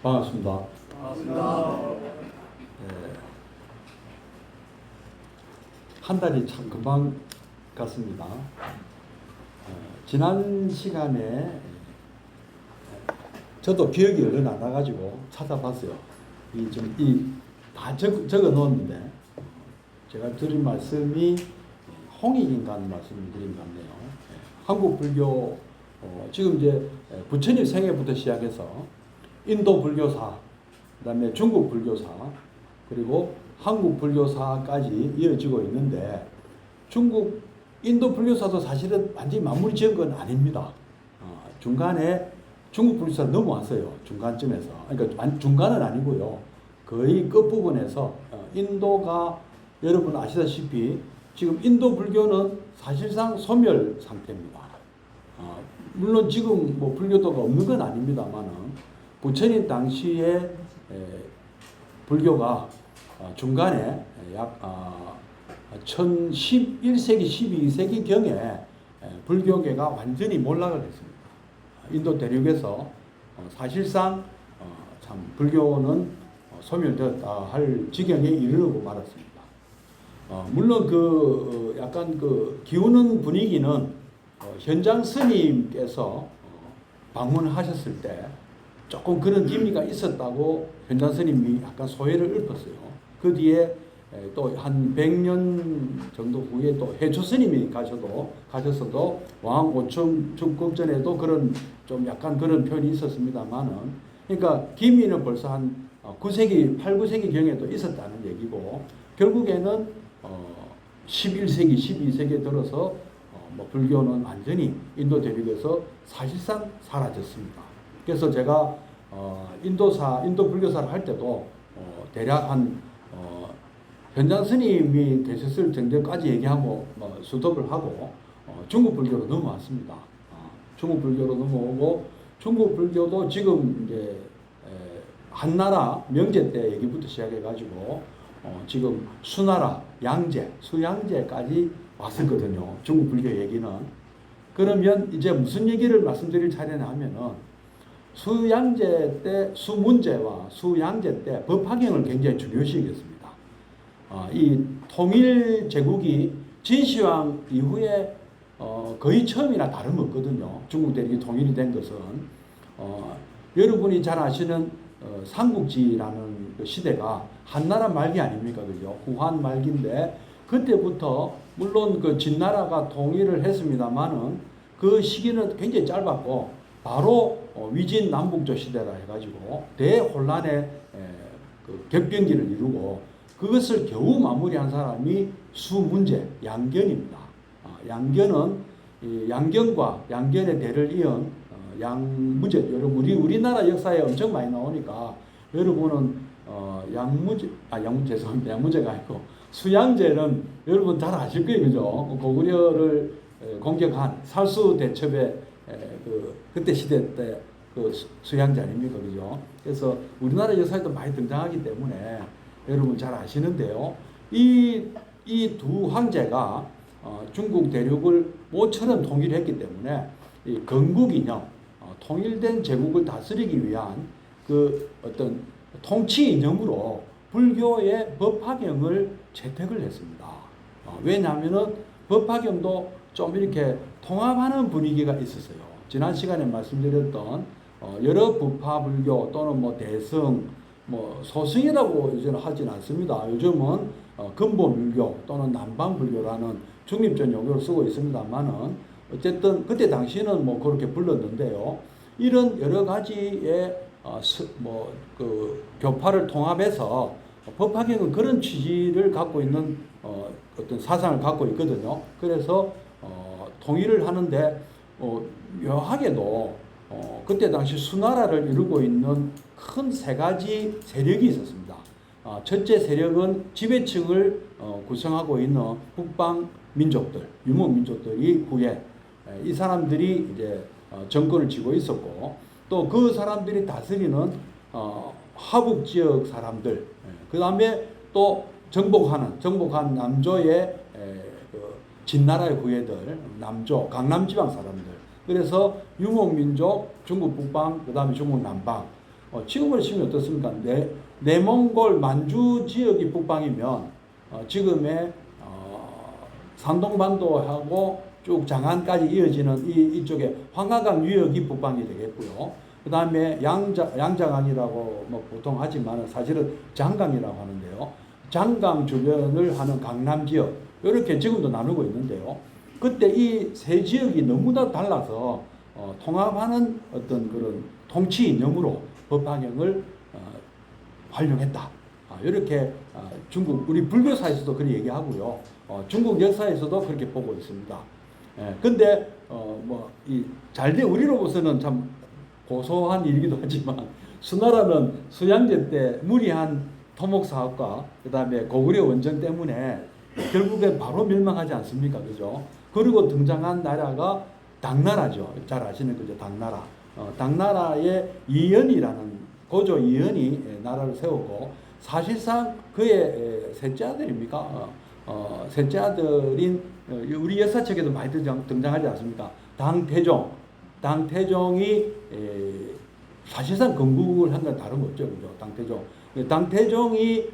반갑습니다. 반갑습니다. 예, 한 달이 참 금방 갔습니다. 지난 시간에 저도 기억이 얼른 안 나가지고 찾아봤어요. 다 적어 놓았는데 제가 드린 말씀이 홍익인간 말씀을 드린 것 같네요. 한국 불교 지금 이제 부처님 생애부터 시작해서 인도 불교사, 그다음에 중국 불교사, 그리고 한국 불교사까지 이어지고 있는데 중국 인도 불교사도 사실은 완전히 마무리 지은 건 아닙니다. 중간에 중국 불교사 넘어왔어요. 중간쯤에서. 그러니까 중간은 아니고요. 거의 끝부분에서 인도가 여러분 아시다시피 지금 인도 불교는 사실상 소멸 상태입니다. 물론 지금 뭐 불교도가 없는 건 아닙니다만은 부처님 당시에 불교가 중간에 약 1011세기, 12세기경에 불교계가 완전히 몰락을 했습니다. 인도 대륙에서 사실상 참 불교는 소멸되었다 할 지경에 이르고 말았습니다. 물론 약간 기우는 분위기는 현장 스님께서 방문하셨을 때 조금 그런 기미가 있었다고 현장 스님이 약간 소회를 읊었어요. 그 뒤에 또 한 100년 정도 후에 또 해초 스님이 가셔서도 왕 오청 중국전에도 그런 좀 약간 그런 표현이 있었습니다만은, 그러니까 기미는 벌써 한 9세기, 8, 9세기 경에도 있었다는 얘기고, 결국에는 11세기, 12세기에 들어서 뭐 불교는 완전히 인도 대륙에서 사실상 사라졌습니다. 그래서 제가 인도 불교사를 할 때도 대략 현장 스님이 되셨을 정도까지 얘기하고 수도를 하고 중국 불교로 넘어왔습니다. 중국 불교로 넘어오고 중국 불교도 지금 이제 한나라 명제 때 얘기부터 시작해가지고 지금 수나라, 양제, 수양제까지 왔었거든요. 중국 불교 얘기는. 그러면 이제 무슨 얘기를 말씀드릴 차례냐 하면은 수양제 때, 수문제와 수양제 때 법화경을 굉장히 중요시 여겼습니다. 이 통일 제국이 진시황 이후에 거의 처음이나 다름없거든요. 중국 대륙이 통일이 된 것은 여러분이 잘 아시는 삼국지라는 그 시대가 한나라 말기 아닙니까, 그죠? 후한 말기인데 그때부터 물론 그 진나라가 통일을 했습니다만은 그 시기는 굉장히 짧았고 바로 위진 남북조 시대라 해가지고 대혼란의 그 격변기를 이루고 그것을 겨우 마무리한 사람이 수문제 양견입니다. 양견은 양견과 양견의 대를 이은 양무제. 여러분 우리나라 역사에 엄청 많이 나오니까 여러분은 죄송합니다. 양무제가 아니고 수양제는 여러분 잘 아실 거예요, 그죠? 고구려를 공격한 살수대첩의 그때 시대 때 수양제 아닙니까, 그죠? 그래서 우리나라 역사에도 많이 등장하기 때문에 여러분 잘 아시는데요. 이 두 황제가 중국 대륙을 모처럼 통일했기 때문에 이 건국이념, 통일된 제국을 다스리기 위한 그 어떤 통치 이념으로 불교의 법화경을 채택을 했습니다. 왜냐하면은 법화경도 좀 이렇게 통합하는 분위기가 있었어요. 지난 시간에 말씀드렸던 여러 부파 불교 또는 뭐 대승, 소승이라고 요즘은 하진 않습니다. 요즘은 근본불교 또는 남방불교라는 중립적 용어를 쓰고 있습니다만은 어쨌든 그때 당시는 뭐 그렇게 불렀는데요. 이런 여러 가지의 교파를 통합해서 법화경은 그런 취지를 갖고 있는 어떤 사상을 갖고 있거든요. 그래서 통일을 하는데 묘하게도 그때 당시 수나라를 이루고 있는 큰 세 가지 세력이 있었습니다. 첫째 세력은 지배층을 구성하고 있는 북방 민족들, 유목 민족들이 후에 이 사람들이 이제 정권을 쥐고 있었고, 또 그 사람들이 다스리는 하북 지역 사람들, 그 다음에 또 정복한 남조의 진나라의 후예들, 남조, 강남 지방 사람들. 그래서 유목민족, 중국 북방, 그 다음에 중국 남방. 지금으로 치면 어떻습니까? 내몽골 만주 지역이 북방이면 지금의 산동반도하고 쭉 장안까지 이어지는 이쪽에 황하강 유역이 북방이 되겠고요. 그 다음에 양자강이라고 뭐 보통 하지만 사실은 장강이라고 하는데요. 장강 주변을 하는 강남 지역, 이렇게 지금도 나누고 있는데요. 그때 이 세 지역이 너무나 달라서 통합하는 어떤 그런 통치 이념으로 법화경을 활용했다. 이렇게 중국 우리 불교사에서도 그렇게 얘기하고요. 중국 역사에서도 그렇게 보고 있습니다. 근데 이 잘된 우리로서는 참 고소한 일이기도 하지만 수나라는 수양제 때 무리한 토목 사업과 그다음에 고구려 원정 때문에 결국에 바로 멸망하지 않습니까? 그죠? 그리고 등장한 나라가 당나라죠. 잘 아시는 거죠. 당나라. 당나라의 이연이라는 고조 이연이 나라를 세우고 사실상 그의 셋째 아들입니까? 셋째 아들인 우리 역사책에도 많이 등장하지 않습니까? 당태종이 사실상 건국을 한 건 다름없죠, 그죠? 당태종이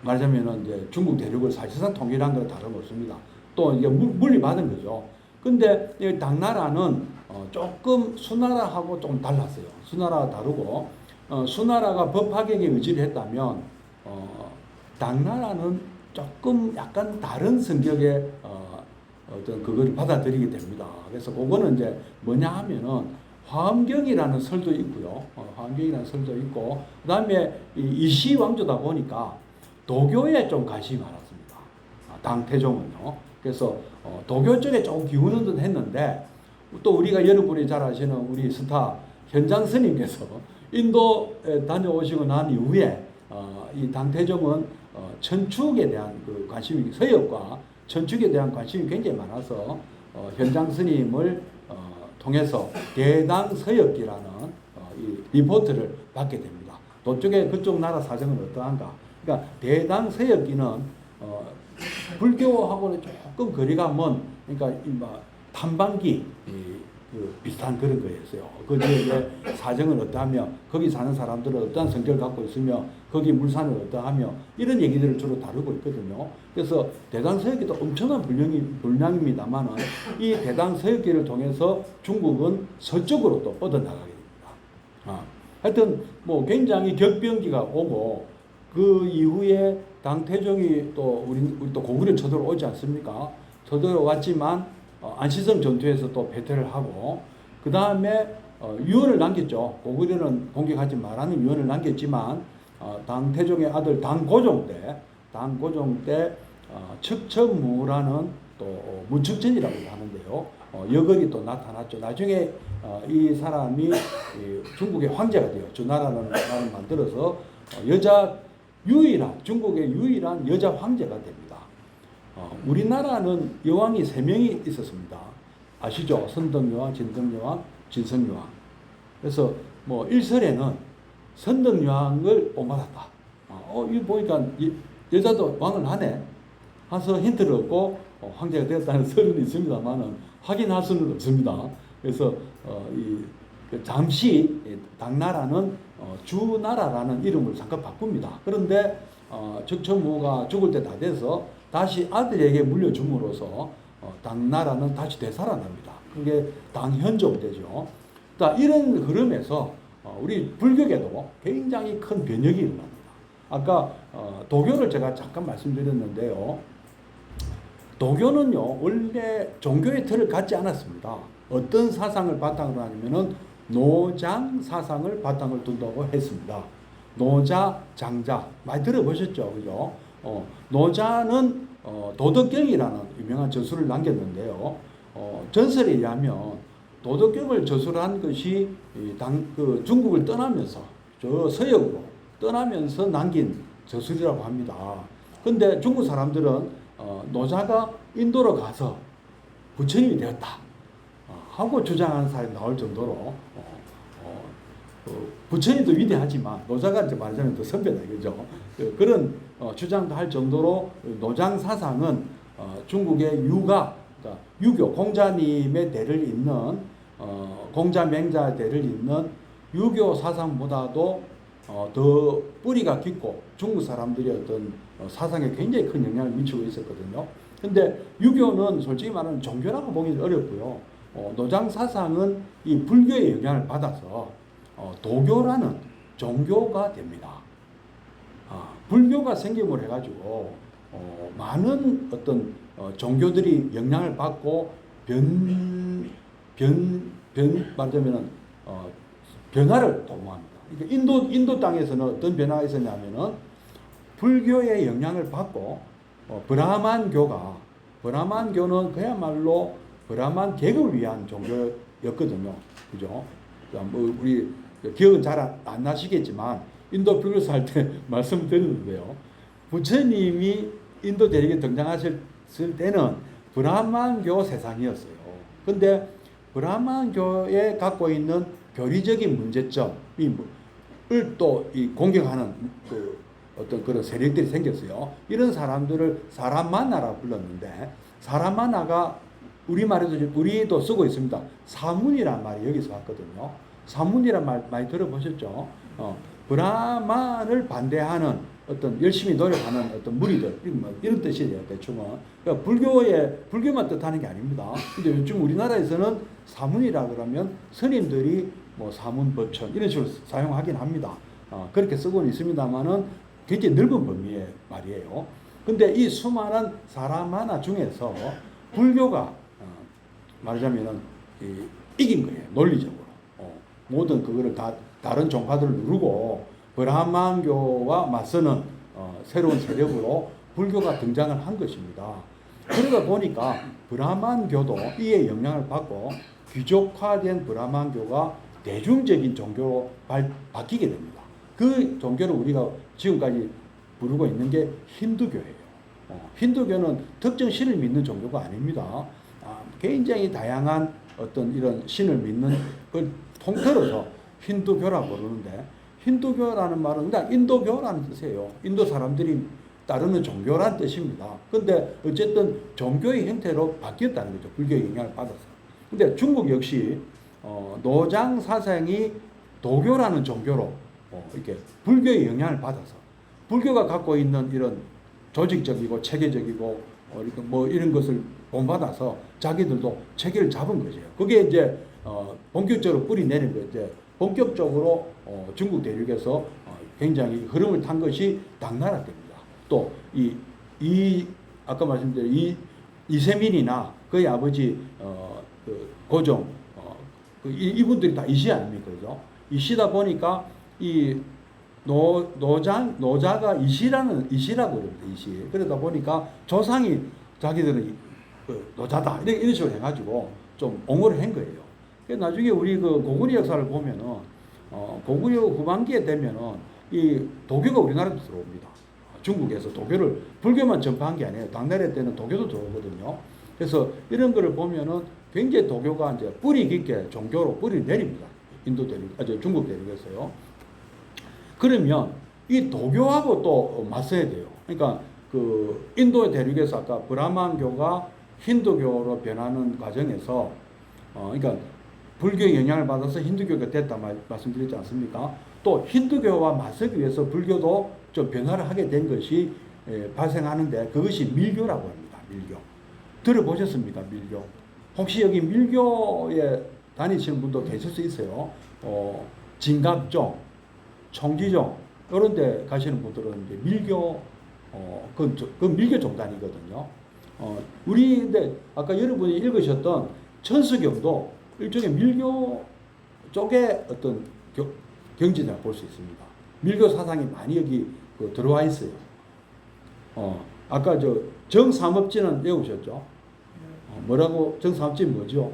말하자면은 이제 중국 대륙을 사실상 통일한 건 다름없습니다. 또 이게 물리받은 거죠. 근데 이 당나라는 조금 수나라하고 좀 달랐어요. 수나라가 다르고 수나라가 법화경에 의지를 했다면 당나라는 조금 약간 다른 성격의 어떤 그걸 받아들이게 됩니다. 그래서 그거는 이제 뭐냐 하면은 화엄경이라는 설도 있고요. 화엄경이라는 설도 있고 그다음에 이시 왕조다 보니까 도교에 좀 관심이 많았습니다. 당태종은요. 그래서 도교 쪽에 조금 기우는 듯 했는데 또 우리가 여러분이 잘 아시는 우리 스타 현장 스님께서 인도에 다녀오시고 난 이후에 이 당태종은 천축에 대한 그 관심이 서역과 천축에 대한 관심이 굉장히 많아서 현장 스님을 통해서 대당 서역기라는 이 리포트를 받게 됩니다. 도쪽에 그쪽 나라 사정은 어떠한가? 그러니까 대당 서역기는 불교하고는 조금 거리가 먼, 그러니까 탐방기 비슷한 그런 거였어요. 그 지역의 사정은 어떠하며, 거기 사는 사람들은 어떠한 성격을 갖고 있으며, 거기 물산은 어떠하며, 이런 얘기들을 주로 다루고 있거든요. 그래서 대당 서역기도 엄청난 분량입니다만은 이 대당 서역기를 통해서 중국은 서쪽으로 또 뻗어나가게 됩니다. 하여튼 뭐 굉장히 격변기가 오고 그 이후에 당태종이 또 우리 또 고구려 쳐들어 오지 않습니까? 쳐들어 왔지만 안시성 전투에서 또 패퇴를 하고 그 다음에 유언을 남겼죠. 고구려는 공격하지 말라는 유언을 남겼지만 당태종의 아들 당고종 때 척척무라는 또 무척전이라고 하는데요. 여걸이 또 나타났죠. 나중에 이 사람이 중국의 황제가 돼요. 주나라는 나라를 만들어서 중국의 유일한 여자 황제가 됩니다. 우리나라는 여왕이 3명이 있었습니다. 아시죠? 선덕여왕, 진덕여왕, 진성여왕. 그래서 뭐 일설에는 선덕여왕을 본받았다. 이거 보니까 여자도 왕을 하네. 해서 힌트를 얻고 황제가 되었다는 설은 있습니다만은 확인할 수는 없습니다. 그래서 잠시 당나라는 주나라라는 이름을 잠깐 바꿉니다. 그런데 척척무가 죽을 때 다 돼서 다시 아들에게 물려줌으로써 당나라는 다시 되살아납니다. 그게 당현종 되죠. 이런 흐름에서 우리 불교계도 굉장히 큰 변혁이 일어납니다. 아까 도교를 제가 잠깐 말씀드렸는데요. 도교는요 원래 종교의 틀을 갖지 않았습니다. 어떤 사상을 바탕으로 하냐면은 노장 사상을 바탕을 둔다고 했습니다. 노자, 장자 많이 들어보셨죠, 그죠? 노자는 도덕경이라는 유명한 저술을 남겼는데요. 전설에 의하면 도덕경을 저술한 것이 중국을 떠나면서 저 서역으로 떠나면서 남긴 저술이라고 합니다. 근데 중국 사람들은 노자가 인도로 가서 부처님이 되었다 하고 주장하는 사람이 나올 정도로 부처님도 위대하지만 노자가 이제 말하자면 더 선배다, 그죠? 그런 주장도 할 정도로 노장 사상은 중국의 그러니까 유교 공자님의 대를 잇는 공자 맹자 대를 잇는 유교 사상보다도 더 뿌리가 깊고 중국 사람들이 어떤 사상에 굉장히 큰 영향을 미치고 있었거든요. 근데 유교는 솔직히 말하면 종교라고 보기는 어렵고요. 노장 사상은 이 불교의 영향을 받아서 도교라는 종교가 됩니다. 불교가 생김을 해가지고 많은 어떤 종교들이 영향을 받고 말하자면은 변화를 도모합니다. 그러니까 인도 땅에서는 어떤 변화가 있었냐면은 불교의 영향을 받고 브라만교는 그야말로 브라만 계급을 위한 종교였거든요. 그죠? 뭐 우리 기억은 잘 안 나시겠지만 인도 불교사 할 때 말씀드렸는데요. 부처님이 인도 대륙에 등장하실 때는 브라만교 세상이었어요. 근데 브라만교에 갖고 있는 교리적인 문제점을 또 공격하는 어떤 그런 세력들이 생겼어요. 이런 사람들을 사라마나라고 불렀는데, 사라마나가 우리도 쓰고 있습니다. 사문이란 말이 여기서 왔거든요. 사문이란 말 많이 들어보셨죠? 브라만을 반대하는 어떤 열심히 노력하는 어떤 무리들, 이런 뜻이에요, 대충은. 그러니까 불교만 뜻하는 게 아닙니다. 근데 요즘 우리나라에서는 사문이라 그러면 스님들이 뭐 사문법천 이런 식으로 사용하긴 합니다. 그렇게 쓰고는 있습니다만은 굉장히 넓은 범위의 말이에요. 근데 이 수많은 사라마나 중에서 불교가 말하자면은 이긴 거예요, 논리적으로. 모든 그거를 다 다른 종파들을 누르고 브라만교와 맞서는 새로운 세력으로 불교가 등장을 한 것입니다. 그러다 보니까 브라만교도 이에 영향을 받고 귀족화된 브라만교가 대중적인 종교로 바뀌게 됩니다. 그 종교를 우리가 지금까지 부르고 있는 게 힌두교예요. 힌두교는 특정 신을 믿는 종교가 아닙니다. 굉장히 다양한 어떤 이런 신을 믿는 걸 통틀어서 힌두교라고 부르는데, 힌두교라는 말은 그냥 인도교라는 뜻이에요. 인도 사람들이 따르는 종교란 뜻입니다. 근데 어쨌든 종교의 형태로 바뀌었다는 거죠. 불교의 영향을 받아서. 근데 중국 역시 노장 사상이 도교라는 종교로 이렇게 불교의 영향을 받아서 불교가 갖고 있는 이런 조직적이고 체계적이고 뭐 이런 것을 본받아서 자기들도 체계를 잡은 거죠. 그게 이제 본격적으로 뿌리 내린 거 이제 본격적으로 중국 대륙에서 굉장히 흐름을 탄 것이 당나라 때입니다. 또 아까 말씀드린 이세민이나 그의 아버지 그 고종 이분들이 다 이시 아닙니까, 그죠? 이시다 보니까 이 노자가 이시라고 그럽니다. 이시. 그러다 보니까 조상이 자기들은 노자다 이런 식으로 해가지고 좀 옹호를 한 거예요. 나중에 우리 그 고구려 역사를 보면은 고구려 후반기에 되면은 이 도교가 우리나라도 들어옵니다. 중국에서 도교를 불교만 전파한 게 아니에요. 당나라 때는 도교도 들어오거든요. 그래서 이런 거를 보면은 굉장히 도교가 이제 뿌리 깊게 종교로 뿌리를 내립니다. 중국 대륙에서요. 그러면 이 도교하고 또 맞서야 돼요. 그러니까 그 인도 대륙에서 아까 브라만교가 힌두교로 변하는 과정에서 그러니까 불교의 영향을 받아서 힌두교가 됐다 말씀드렸지 않습니까? 또 힌두교와 맞서기 위해서 불교도 좀 변화를 하게 된 것이 발생하는데, 그것이 밀교라고 합니다. 밀교. 들어보셨습니까? 밀교. 혹시 여기 밀교에 다니시는 분도 계실 수 있어요. 진갑종, 청지종 이런 데 가시는 분들은 이제 밀교 그 밀교 종단이거든요. 근데 아까 여러분이 읽으셨던 천수경도 일종의 밀교 쪽의 어떤 경지라고 볼 수 있습니다. 밀교 사상이 많이 여기 들어와 있어요. 아까 정삼업지는 외우셨죠? 뭐라고 정삼업지는 뭐죠?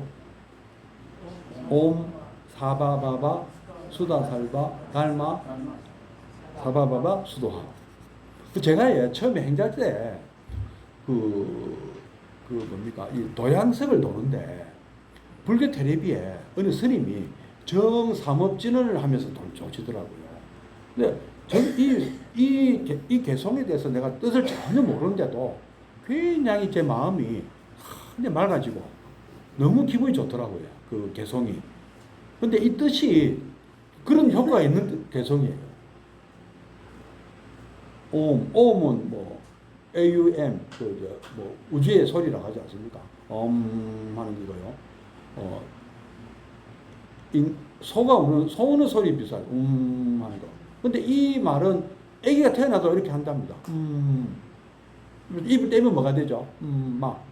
옴 사바바바 수다살바 달마 사바바바 수도하. 제가 처음에 행자 때 뭡니까 이 도양석을 도는데 불교 텔레비에 어느 스님이 정삼업진언을 하면서 조치더라고요. 근데 이 개성에 대해서 내가 뜻을 전혀 모르는데도 굉장히 제 마음이 굉장히 맑아지고 너무 기분이 좋더라고요. 그 개성이. 근데 이 뜻이 그런 효과가 있는 개성이에요. 오음은 뭐 AUM 뭐 우주의 소리라고 하지 않습니까? 하는 이거요. 소가 우는 소리 비슷하죠. 하는 거. 근데 이 말은 아기가 태어나도 이렇게 한답니다. 입을 떼면 뭐가 되죠?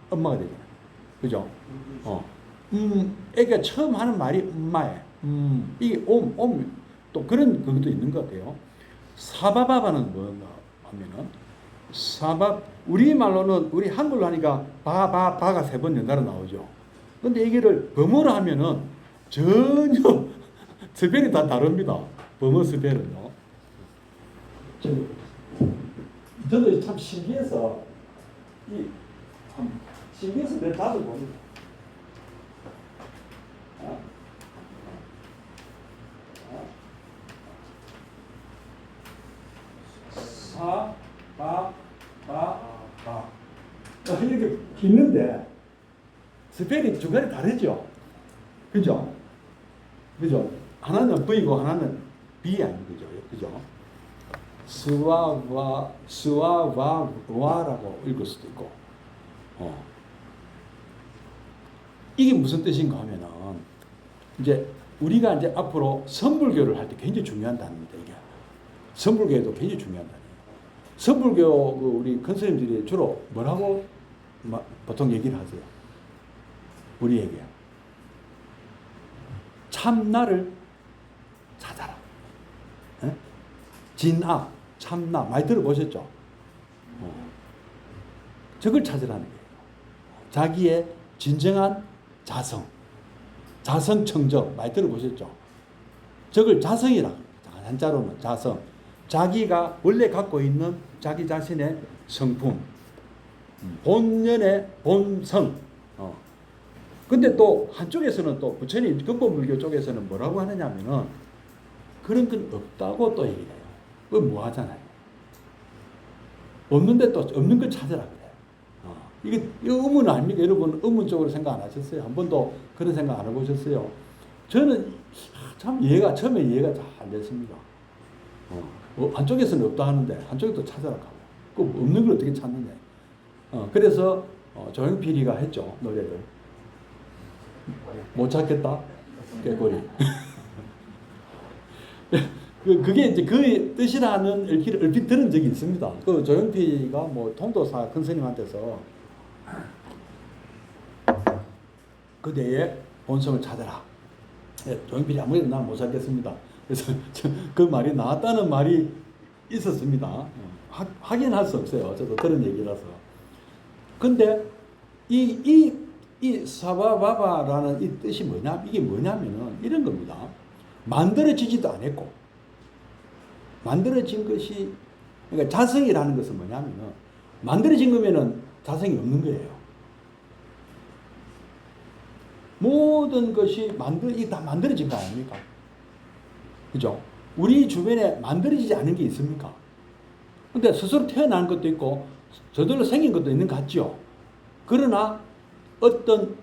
엄마가 되잖아요. 그죠? 아기가 처음 하는 말이 엄마예요. 이게 또 그런 그것도 있는 것 같아요. 사바바바는 뭔가 하면은 우리말로는 우리 한글로 하니까 바가 3번 연달아 나오죠. 근데 이거를 범어로 하면은 전혀 스펠이 다 다릅니다. 범어 스펠은요. 저도 참 신기해서 내 답을 봅니다. 이렇게 있는데 스펠이 중간에 다르죠. 그죠? 하나는 V고 하나는 B 아닌 거죠. 그죠? 스와와라고 읽을 수도 있고. 이게 무슨 뜻인가 하면은 이제 우리가 이제 앞으로 선불교를 할 때 굉장히 중요한 단어입니다. 이게 선불교에도 굉장히 중요한 단어예요. 선불교 우리 큰 스님들이 주로 뭐라고 보통 얘기를 하세요? 우리에게 참나를 찾아라. 에? 진아, 참나 많이 들어보셨죠? 저걸 찾으라는 거예요. 자기의 진정한 자성청정 많이 들어보셨죠? 저걸 자성이라고 합니다. 한자로는 자성. 자기가 원래 갖고 있는 자기 자신의 성품, 본연의 본성. 근데 또 한쪽에서는 또 부처님 근본불교 쪽에서는 뭐라고 하느냐면은 그런 건 없다고 또 얘기해요. 그건 뭐 하잖아요. 없는데 또 없는 걸 찾으라 그래요. 이게 의문 아닙니까? 여러분 의문 쪽으로 생각 안 하셨어요? 한 번도 그런 생각 안 해보셨어요? 저는 참 처음에 이해가 잘 됐습니다. 한쪽에서는 없다 하는데 한쪽에 또 찾아라 하고. 그 없는 걸 어떻게 찾느냐. 그래서 조용필이가 했죠. 노래를. 못 찾겠다. 깨꼬리. 그게 이제 그 뜻이라는 읽기를 얼핏 들은 적이 있습니다. 그 조용필이가 뭐 통도사 큰 스님한테서 그대의 본성을 찾아라. 조용필이 아무래도 나는 못 찾겠습니다. 그래서 그 말이 나왔다는 말이 있었습니다. 확인할 수 없어요. 저도 들은 얘기라서. 근데 이 사바바바라는 이 뜻이 이게 뭐냐면은 이런 겁니다. 만들어지지도 않았고, 만들어진 것이, 그러니까 자성이라는 것은 뭐냐면은, 만들어진 거면은 자성이 없는 거예요. 모든 것이 다 만들어진 거 아닙니까? 그죠? 우리 주변에 만들어지지 않은 게 있습니까? 근데 스스로 태어난 것도 있고, 저절로 생긴 것도 있는 것 같죠? 그러나, 어떤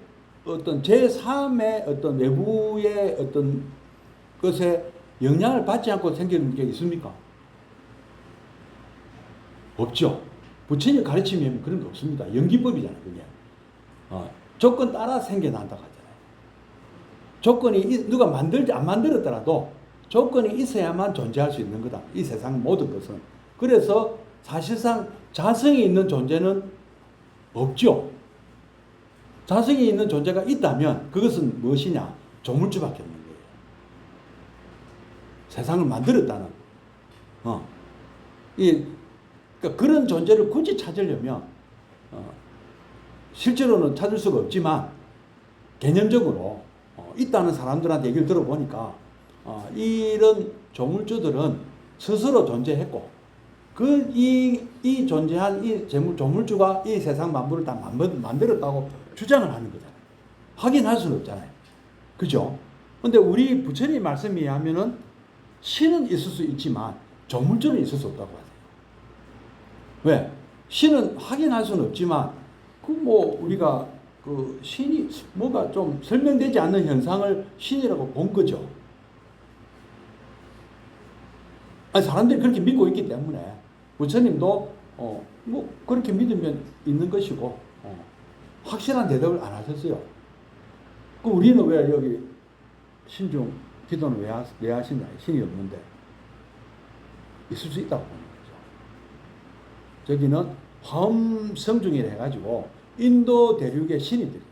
제3의 어떤 외부의 어떤 것에 영향을 받지 않고 생기는 게 있습니까? 없죠. 부처님 가르침에 그런 게 없습니다. 연기법이잖아요, 그게. 조건 따라 생겨난다고 하잖아요. 조건이 누가 안 만들었더라도 조건이 있어야만 존재할 수 있는 거다. 이 세상 모든 것은. 그래서 사실상 자성이 있는 존재는 없죠. 자성이 있는 존재가 있다면 그것은 무엇이냐? 조물주밖에 없는 거예요. 세상을 만들었다는. 그러니까 그런 존재를 굳이 찾으려면 실제로는 찾을 수가 없지만 개념적으로 있다는 사람들한테 얘기를 들어보니까 이런 조물주들은 스스로 존재했고 이 존재한 이 조물주가 이 세상 만물을 다 만들었다고 주장을 하는 거잖아요. 확인할 수는 없잖아요. 그죠? 근데 우리 부처님 말씀에 하면은 신은 있을 수 있지만 조물주는 있을 수 없다고 하세요. 왜? 신은 확인할 수는 없지만 우리가 신이 뭐가 좀 설명되지 않는 현상을 신이라고 본 거죠. 아니, 사람들이 그렇게 믿고 있기 때문에 부처님도 뭐 그렇게 믿으면 있는 것이고 확실한 대답을 안 하셨어요. 그 우리는 왜 여기 신중 기도는 왜 하시냐? 신이 없는데 있을 수 있다고 보는 거죠. 저기는 화엄성중이라 해가지고 인도 대륙의 신이들이요.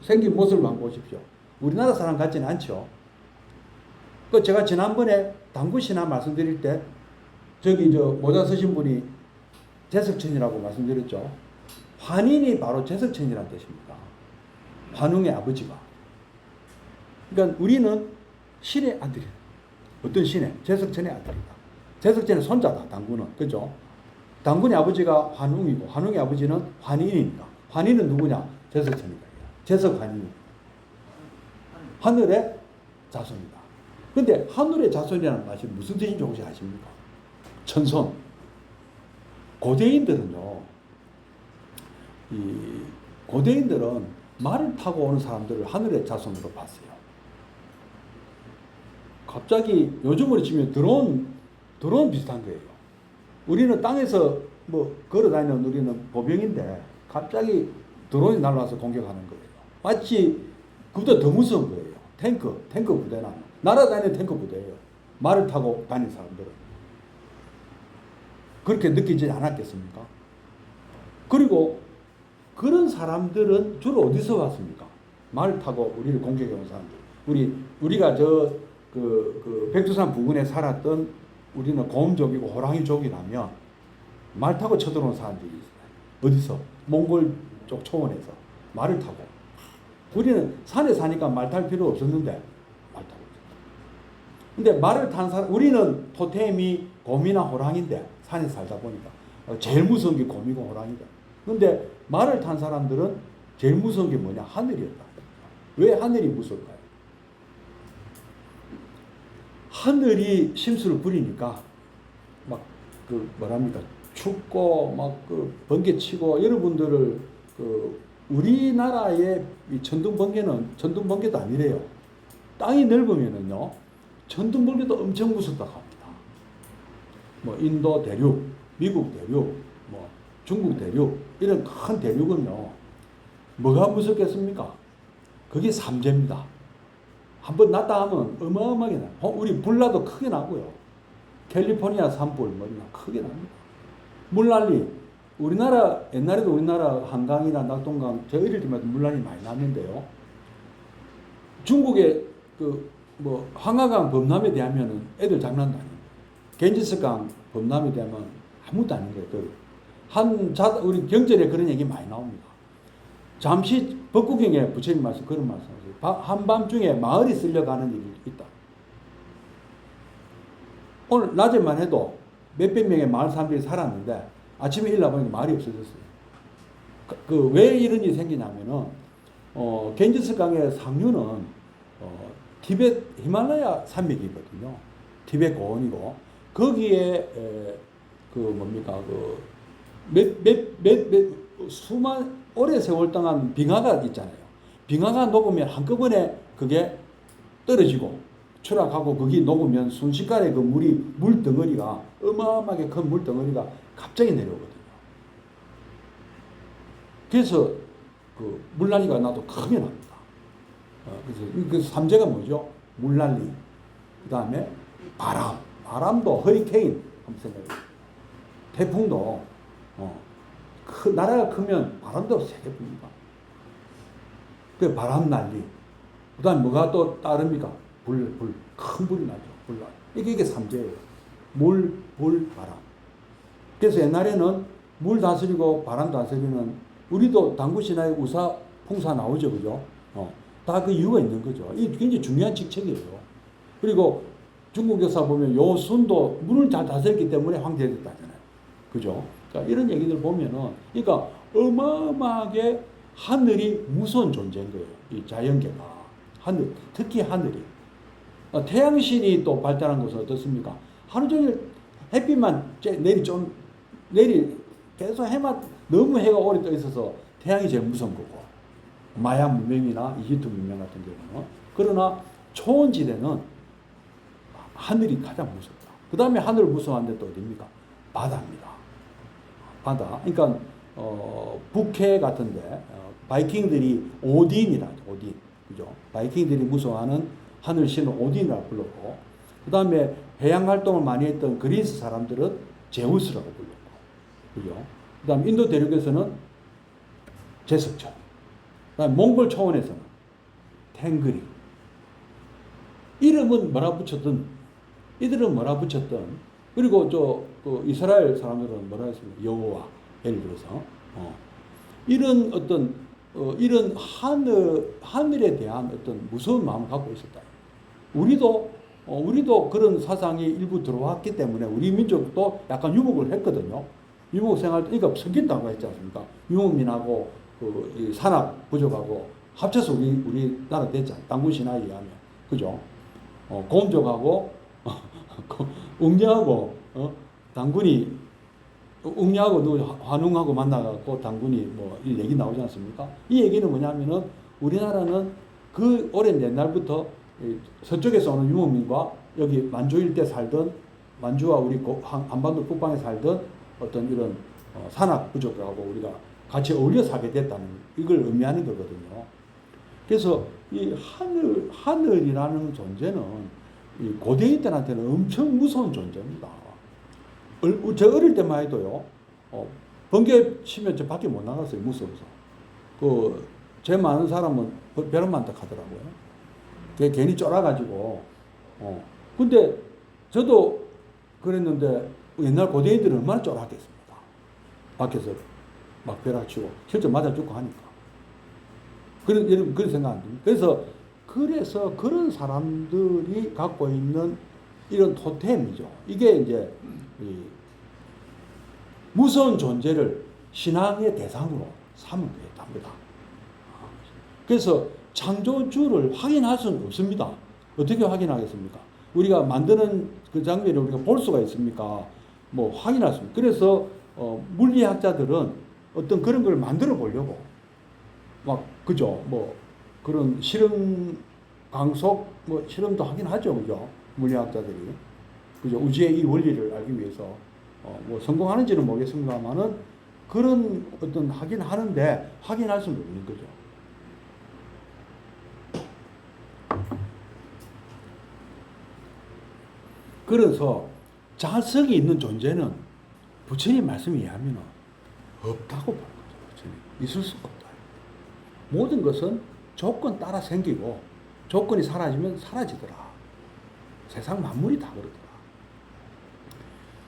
생긴 모습을 한번 보십시오. 우리나라 사람 같지는 않죠. 그 제가 지난번에 당구신화 말씀드릴 때 저기 모자 쓰신 분이 제석천이라고 말씀드렸죠. 환인이 바로 제석천이라는 뜻입니다. 환웅의 아버지가. 그러니까 우리는 신의 아들이에요. 어떤 신의? 제석천의 아들이다. 제석천의 손자다. 당구는. 그죠? 당군의 아버지가 환웅이고 환웅의 아버지는 환인입니다. 환인은 누구냐? 제석천이다. 제석환인. 하늘의 자손이다. 근데 하늘의 자손이라는 말이 무슨 뜻인지 혹시 아십니까? 천손. 고대인들은요, 고대인들은 말을 타고 오는 사람들을 하늘의 자손으로 봤어요. 갑자기 요즘으로 치면 드론 비슷한 거예요. 우리는 땅에서 뭐 걸어 다니는 우리는 보병인데 갑자기 드론이 날아와서 공격하는 거예요. 마치 그보다 더 무서운 거예요. 탱크 부대나 날아다니는 탱크 부대예요. 말을 타고 다니는 사람들은. 그렇게 느끼지 않았겠습니까? 그리고 그런 사람들은 주로 어디서 왔습니까? 말 타고 우리를 공격해 온 사람들. 우리가 백두산 부근에 살았던 우리는 곰족이고 호랑이족이라면 말 타고 쳐들어온 사람들이 있어요. 어디서? 몽골 쪽 초원에서 말을 타고. 우리는 산에 사니까 말 탈 필요 없었는데 말 타고. 근데 말을 탄 사람, 우리는 토템이 곰이나 호랑인데 산에 살다 보니까 제일 무서운 게 곰이고 호랑이다. 근데 말을 탄 사람들은 제일 무서운 게 뭐냐? 하늘이었다. 왜 하늘이 무서울까요? 하늘이 심수를 부리니까 막 춥고 막 번개치고 여러분들을 우리나라의 이 천둥번개도 아니래요. 땅이 넓으면은요 천둥번개도 엄청 무섭다고 합니다. 뭐 인도 대륙, 미국 대륙, 뭐 중국 대륙 이런 큰 대륙은요 뭐가 무섭겠습니까? 그게 삼재입니다. 한번 났다 하면 어마어마하게 나요. 우리 불나도 크게 나고요. 캘리포니아 산불 크게 납니다. 물난리 옛날에도 우리나라 한강이나 낙동강 저 어릴 때마다 물난리 많이 났는데요. 중국의 황하강 범람에 대하면은 애들 장난도 아닙니다. 겐지스강 범람에 대하면 아무것도 아닌 거예요. 우리 경전에 그런 얘기 많이 나옵니다. 잠시 법구경에 부처님 말씀 그런 말씀하세요. 한밤중에 마을이 쓸려가는 일이 있다. 오늘 낮에만 해도 몇백 명의 마을 사람들이 살았는데 아침에 일어나보니까 마을이 없어졌어요. 왜 이런 일이 생기냐면은 겐지스 강의 상류는 티베트 히말라야 산맥이거든요. 티베트 고원이고 거기에 오래 세월 동안 빙하가 있잖아요. 빙하가 녹으면 한꺼번에 그게 떨어지고 추락하고 거기 녹으면 순식간에 그 물덩어리가 어마어마하게 큰 물덩어리가 갑자기 내려오거든요. 그래서 물난리가 나도 크게 납니다. 그래서 삼재가 뭐죠? 물난리, 그 다음에 바람도 허리케인 한번 생각해요. 태풍도 나라가 크면 바람도 세게 붑니다. 그 바람 난리. 그 다음에 뭐가 또 따릅니까? 큰 불이 나죠. 불난. 이게 삼재예요. 물, 바람. 그래서 옛날에는 물 다스리고 바람 다스리는 우리도 당구신화에 우사, 풍사 나오죠. 그죠? 다 그 이유가 있는 거죠. 이게 굉장히 중요한 직책이에요. 그리고 중국 역사 보면 요순도 물을 잘 다스렸기 때문에 황제됐다잖아요. 그죠? 그러니까 이런 얘기들 보면은, 그러니까 어마어마하게 하늘이 무서운 존재인 거예요. 이 자연계가. 특히 하늘이. 태양신이 또 발달한 것은 어떻습니까? 하루 종일 햇빛만 내리 계속 너무 해가 오래 떠 있어서 태양이 제일 무서운 거고. 마야 문명이나 이집트 문명 같은 경우는. 그러나 초원지대는 하늘이 가장 무섭다. 그 다음에 하늘을 무서워하는 데 또 어디입니까? 바다입니다. 바다. 그러니까 북해 같은데 바이킹들이 오딘이라 오딘, 그죠? 바이킹들이 무서워하는 하늘 신을 오딘이라고 불렀고, 그 다음에 해양 활동을 많이 했던 그리스 사람들은 제우스라고 불렀고, 그죠? 그 다음 인도 대륙에서는 제석천, 그 다음 몽골 초원에서는 탱그리. 이름은 뭐라 붙였든, 이들은 뭐라 붙였든, 그리고 그 이스라엘 사람들은 뭐라 했습니까? 여호와, 예를 들어서 이런 어떤 이런 하늘에 대한 어떤 무서운 마음을 갖고 있었다. 우리도 그런 사상이 일부 들어왔기 때문에 우리 민족도 약간 유목을 했거든요. 유목 생활, 그러니까 섞인다고 했지 않습니까? 유목민하고 그 산악 부족하고 합쳐서 우리나라 됐잖아요. 당군 신화에 의하면, 그죠? 곰족하고 웅녀하고 당군이 웅녀하고 환웅하고 만나갖고 당군이 뭐 이 얘기 나오지 않습니까? 이 얘기는 뭐냐면은 우리나라는 그 오랜 옛날부터 서쪽에서 오는 유목민과 여기 만주 일대 살던 만주와 우리 한반도 북방에 살던 어떤 이런 산악 부족하고 우리가 같이 어울려 살게 됐다는 이걸 의미하는 거거든요. 그래서 이 하늘이라는 존재는 이 고대인들한테는 엄청 무서운 존재입니다. 저 어릴 때만 해도요, 번개 치면 저 밖에 못 나갔어요. 무서워서. 제 많은 사람은 베란만 딱 하더라고요. 괜히 쫄아가지고. 근데 저도 그랬는데 옛날 고대인들은 얼마나 쫄았겠습니까? 밖에서 막 벼락치고 실제 맞아 죽고 하니까. 그런 생각 안 듭니다. 그래서 그런 사람들이 갖고 있는 이런 토템이죠. 이게 이제 무서운 존재를 신앙의 대상으로 삼은 겁니다. 그래서 창조주를 확인할 수는 없습니다. 어떻게 확인하겠습니까? 우리가 만드는 그 장면을 우리가 볼 수가 있습니까? 뭐 확인할 수 없습니다. 그래서 물리학자들은 어떤 그런 걸 만들어 보려고 그죠? 뭐 그런 실험 강속 뭐 실험도 하긴 하죠, 그죠? 물리학자들이, 그죠? 우주의 이 원리를 알기 위해서 뭐 성공하는지는 모르겠습니다만은 그런 어떤 하긴 하는데 확인할 수는 없는 거죠. 그래서 자성이 있는 존재는 부처님 말씀에 의하면 없다고 보는 거죠. 부처님. 있을 수가 없다. 모든 것은 조건 따라 생기고 조건이 사라지면 사라지더라. 세상 만물이 다 그렇더라.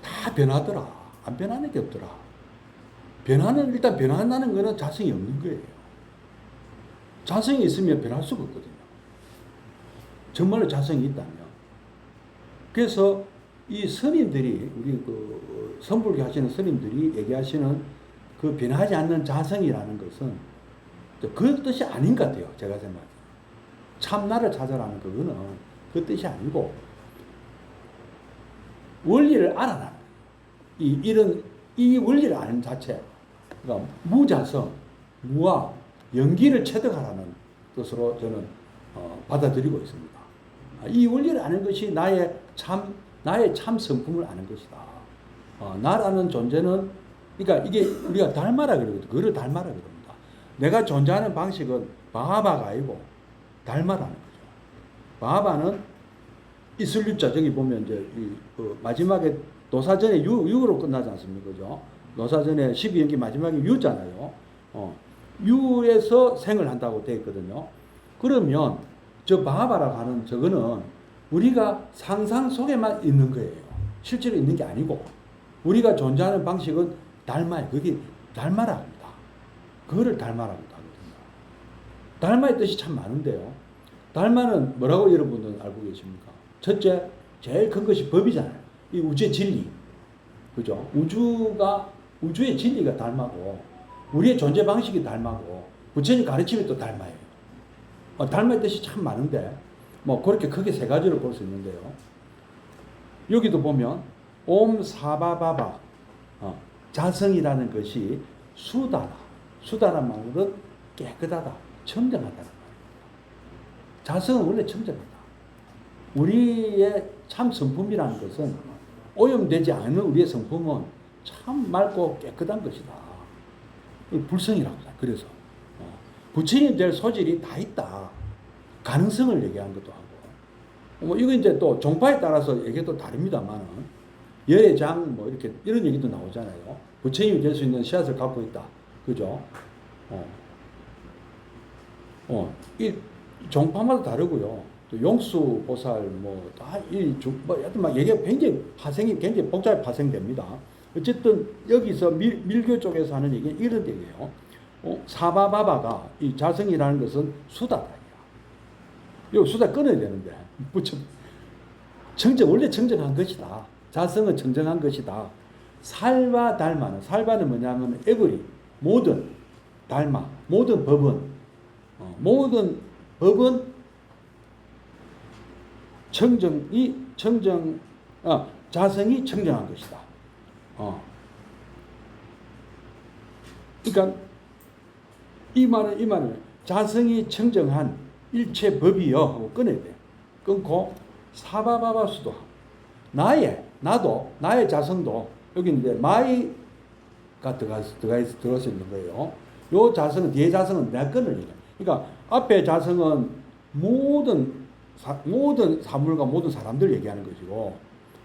다 변하더라. 안 변하는 게 없더라. 일단 변한다는 거는 자성이 없는 거예요. 자성이 있으면 변할 수가 없거든요. 정말로 자성이 있다면. 그래서 이 스님들이, 우리 선불교 하시는 스님들이 얘기하시는 그 변하지 않는 자성이라는 것은 그 뜻이 아닌 것 같아요. 제가 생각해요. 참나를 찾아라는 그거는 그 뜻이 아니고 원리를 알아라. 이 원리를 아는 자체. 그러니까 무자성, 무와 연기를 체득하라는 뜻으로 저는 받아들이고 있습니다. 이 원리를 아는 것이 나의 참 성품을 아는 것이다. 나라는 존재는, 그러니까 이게 우리가 달마라 그러거든요. 그를 달마라 그럽니다. 내가 존재하는 방식은 바하바가 아니고 달마라는 거죠. 바하바는 있을 유자, 저기 보면 이제 마지막에 노사전에 유로 끝나지 않습니까? 그죠? 노사전에 12연기 마지막에 유잖아요. 유에서 생을 한다고 되어 있거든요. 그러면 저 바하바라고 하는 저거는 우리가 상상 속에만 있는 거예요. 실제로 있는 게 아니고 우리가 존재하는 방식은 달마예요. 그게 달마라 합니다. 그거를 달마라고 하거든요. 달마의 뜻이 참 많은데요. 달마는 뭐라고 여러분들 알고 계십니까? 첫째, 제일 큰 것이 법이잖아요. 이 우주의 진리. 그죠? 우주의 진리가 달마고, 우리의 존재 방식이 달마고, 부처님 가르침이 또 달마예요. 달마의 뜻이 참 많은데, 뭐, 그렇게 크게 세 가지를 볼 수 있는데요. 여기도 보면, 옴 사바바바, 자성이라는 것이 수다라. 수다란 말은 깨끗하다, 청정하다는 말입니다. 자성은 원래 청정하다. 우리의 참 성품이라는 것은 오염되지 않은 우리의 성품은 참 맑고 깨끗한 것이다. 불성이라고 해요. 그래서 부처님 될 소질이 다 있다. 가능성을 얘기한 것도 하고. 뭐 이거 이제 또 종파에 따라서 얘기도 다릅니다만은 여해장 뭐 이렇게 이런 얘기도 나오잖아요. 부처님이 될 수 있는 씨앗을 갖고 있다. 그죠? 이 종파마다 다르고요. 또 용수 보살 뭐 여튼 막 얘기가 굉장히 파생이 굉장히 복잡하게 파생됩니다. 어쨌든 여기서 밀교 쪽에서 하는 얘기는 이런 얘기예요. 사바바바가 이 자성이라는 것은 수다다. 요 수다 끊어야 되는데 원래 청정한 것이다. 자성은 청정한 것이다. 살바 달마는 살바는 뭐냐면 에브리 모든 달마 모든 법은 자성이 청정한 것이다. 그러니까 이 말은 자성이 청정한 일체 법이여 하고 끊어야 돼. 끊고 사바바바수도 나의 자성도 여기 이제 마이가 들어서 있는 거예요. 요 자성은 뒤에 자성은 내가 끊을 얘기야. 그러니까 앞에 자성은 모든 사물과 모든 사람들 얘기하는 것이고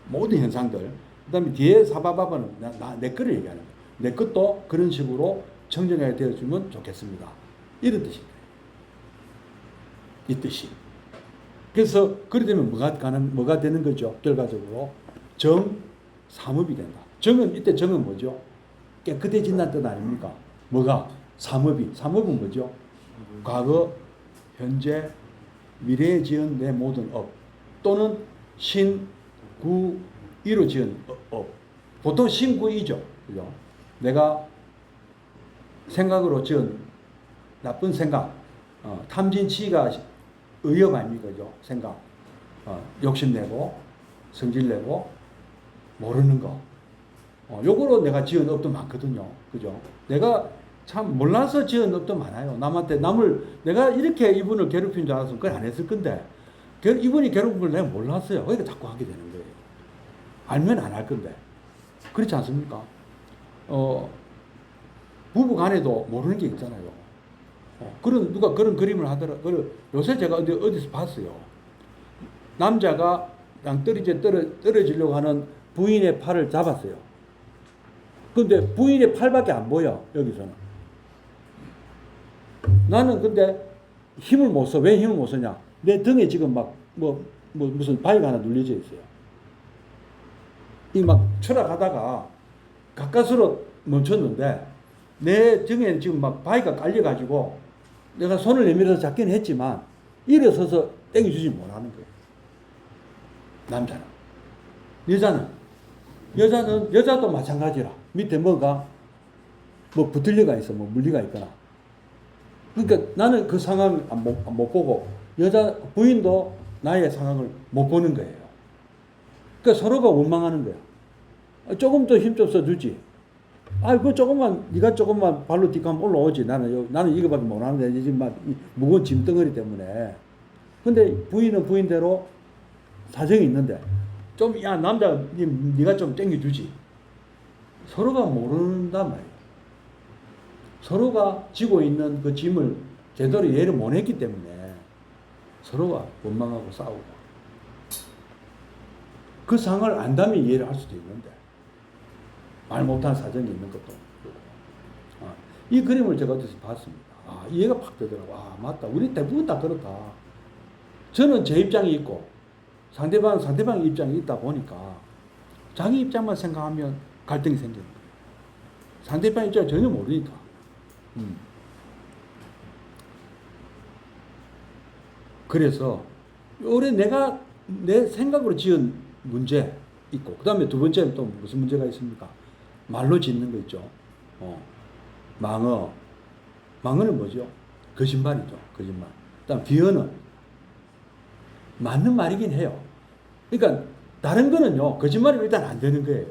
모든 현상들. 그다음에 뒤에 사바바바는 내 거를 얘기하는 거야. 내 것도 그런 식으로 청정하게 되어주면 좋겠습니다. 이런 뜻입니다. 이 뜻이. 그래서 그리 되면 뭐가 되는 거죠? 결과적으로 정삼업이 된다. 이때 정은 뭐죠? 깨끗해진다는 뜻 아닙니까? 뭐가? 삼업은 뭐죠? 과거, 현재, 미래에 지은 내 모든 업 또는 신구이로 지은 업. 보통 신구이죠. 그죠? 내가 생각으로 지은 나쁜 생각, 탐진치가 의업 아닙니까? 그죠? 생각. 욕심내고, 성질내고, 모르는 거. 요거로 내가 지은 업도 많거든요. 그죠? 내가 참 몰라서 지은 업도 많아요. 내가 이렇게 이분을 괴롭힌 줄 알았으면 그걸 안 했을 건데, 이분이 괴롭힌 걸 내가 몰랐어요. 그러니까 자꾸 하게 되는 거예요. 알면 안 할 건데. 그렇지 않습니까? 부부 간에도 모르는 게 있잖아요. 누가 그런 그림을 하더라고요. 요새 제가 어디서 봤어요. 남자가 양떨이제 떨어지려고 하는 부인의 팔을 잡았어요. 근데 부인의 팔밖에 안 보여, 여기서는. 나는 근데 힘을 못 써. 왜 힘을 못 쓰냐? 내 등에 지금 무슨 바위가 하나 눌려져 있어요. 추락하다가 가까스로 멈췄는데, 내 등에 지금 바위가 깔려가지고, 내가 손을 내밀어서 잡긴 했지만, 일어서서 땡겨주지 못하는 거예요. 남자는. 여자도 마찬가지라. 밑에 뭐가, 붙을리가 있어, 물리가 있거나. 그러니까 나는 그 상황을 못 보고, 부인도 나의 상황을 못 보는 거예요. 그러니까 서로가 원망하는 거야. 조금 더 힘 좀 써주지. 네가 조금만 발로 뒷가면 올라오지. 나는 이거밖에 못하는데, 지금 무거운 짐덩어리 때문에. 근데 부인은 부인대로 사정이 있는데, 남자, 네가 좀 땡겨주지. 서로가 모른단 말이에요. 서로가 지고 있는 그 짐을 제대로 이해를 못 했기 때문에 서로가 원망하고 싸우고. 그 상황을 안다면 이해를 할 수도 있는데, 말 못한 사정이 있는 것도. 이 그림을 제가 어디서 봤습니다. 이해가 팍 되더라고. 맞다. 우리 대부분 다 그렇다. 저는 제 입장이 있고, 상대방 입장이 있다 보니까, 자기 입장만 생각하면 갈등이 생기는 거예요. 상대방 입장을 전혀 모르니까. 그래서, 올해 내 생각으로 지은 문제 있고, 그 다음에 두 번째는 또 무슨 문제가 있습니까? 말로 짓는 거 있죠. 망어는 뭐죠? 거짓말이죠. 거짓말. 그 다음 비어는 맞는 말이긴 해요. 그러니까 다른 거는요, 거짓말이 일단 안 되는 거예요.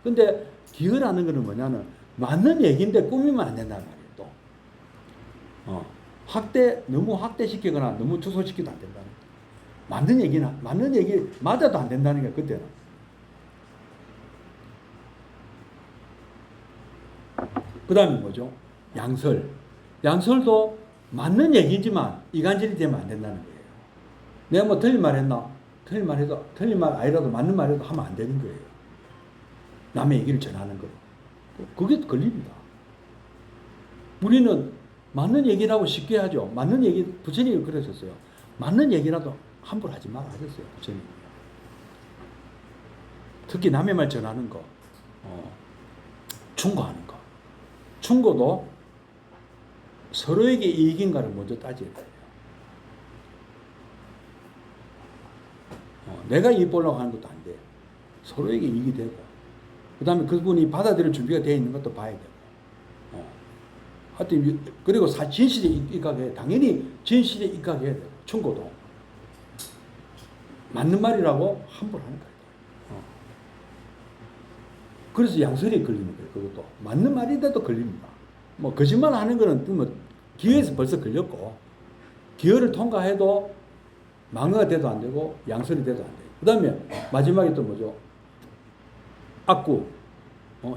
근데 기어라는 거는 뭐냐면 맞는 얘기인데 꾸미면 안 된다는 말이에요. 또 너무 확대시키거나 너무 축소시키도 안 된다는 거예요. 맞는 얘기 맞아도 안 된다는 게 그때는. 그 다음에 뭐죠? 양설. 양설도 맞는 얘기지만 이간질이 되면 안 된다는 거예요. 내가 뭐 틀린 말 했나? 틀린 말 해도, 틀린 말 아니라도 맞는 말이라도 하면 안 되는 거예요. 남의 얘기를 전하는 거. 그게 걸립니다. 우리는 맞는 얘기라고 쉽게 하죠. 맞는 얘기, 부처님이 그러셨어요. 맞는 얘기라도 함부로 하지 말아 하셨어요. 부처님. 특히 남의 말 전하는 거, 충고하는 거. 충고도 서로에게 이익인가를 먼저 따져야 돼요. 내가 이익 보려고 하는 것도 안 돼요. 서로에게 이익이 되고, 그 다음에 그분이 받아들일 준비가 되어 있는 것도 봐야 되고. 하여튼, 그리고 진실에 입각해. 당연히 진실에 입각해야 돼요. 충고도. 맞는 말이라고 함부로 하는 거예요. 그래서 양설이 걸리는 거예요. 그것도. 맞는 말인데도 걸립니다. 뭐, 거짓말 하는 거는 뭐, 기회에서 벌써 걸렸고, 기회를 통과해도 망어가 돼도 안 되고, 양설이 돼도 안 돼요. 그 다음에, 마지막에 또 뭐죠? 악구,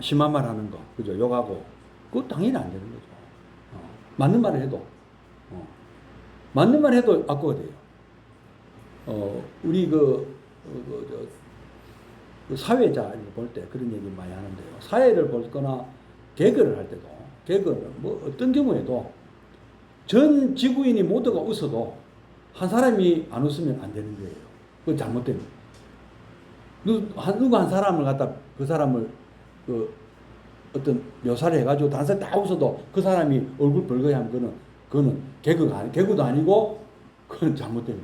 심한 말 하는 거, 그죠? 욕하고. 그거 당연히 안 되는 거죠. 맞는 말을 해도. 맞는 말 해도 악구가 돼요. 우리 사회자 볼 때 그런 얘기 많이 하는데요. 사회를 보거나 개그를 할 때도, 개그는 뭐 어떤 경우에도 전 지구인이 모두가 웃어도 한 사람이 안 웃으면 안 되는 거예요. 그건 잘못됩니다. 누구 한 사람을 갖다 그 사람을 어떤 묘사를 해가지고 다른 사람 다 웃어도 그 사람이 얼굴 벌거이 하면 그거는 개그도 아니고 그건 잘못된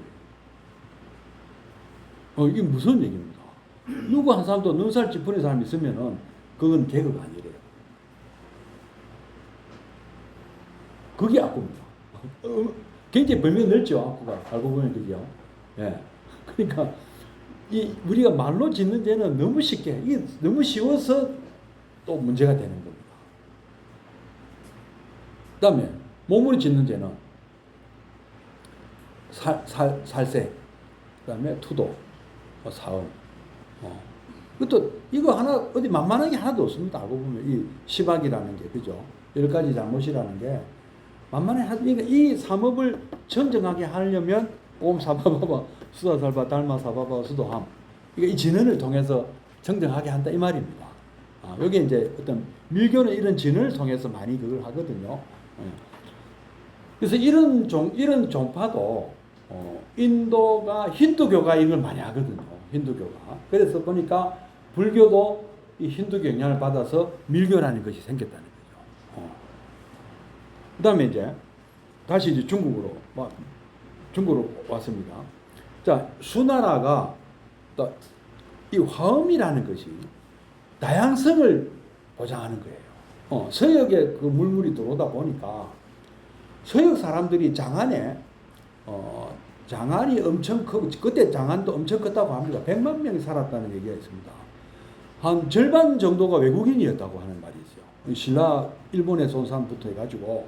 거예요. 이게 무슨 얘기입니까? 누구 한 사람도 눈살 찌푸린 사람이 있으면은 그건 개그가 아니래요. 그게 악구입니다. 굉장히 범위가 넓죠, 악구가. 알고 보면 그죠. 예. 그러니까 우리가 말로 짓는 죄는 너무 쉽게, 이게 너무 쉬워서 또 문제가 되는 겁니다. 그 다음에 몸으로 짓는 죄는 살세, 그 다음에 투도, 사음. 그것도 이거 하나 어디 만만한 게 하나도 없습니다. 알고 보면 이 시박이라는 게, 그죠? 10가지 잘못이라는 게 만만해. 그러니까 이 삼업을 정정하게 하려면 옴사바바바 수다살바 달마사바바 수도함, 그러니까 이 진언을 통해서 정정하게 한다 이 말입니다. 여기 이제 어떤 밀교는 이런 진언을 통해서 많이 그걸 하거든요. 그래서 이런 종파도 인도가 힌두교가 이걸 많이 하거든요. 힌두교가. 그래서 보니까 불교도 이 힌두교 영향을 받아서 밀교라는 것이 생겼다는 거죠. 그 다음에 이제 다시 이제 중국으로 왔습니다. 자, 수나라가 또 이 화엄이라는 것이 다양성을 보장하는 거예요. 서역에 그 물물이 들어오다 보니까 서역 사람들이 장안에 장안이 엄청 크고, 그때 장안도 엄청 컸다고 합니다. 100만 명이 살았다는 얘기가 있습니다. 한 절반 정도가 외국인이었다고 하는 말이 있어요. 신라 일본에서 온 사람부터 해가지고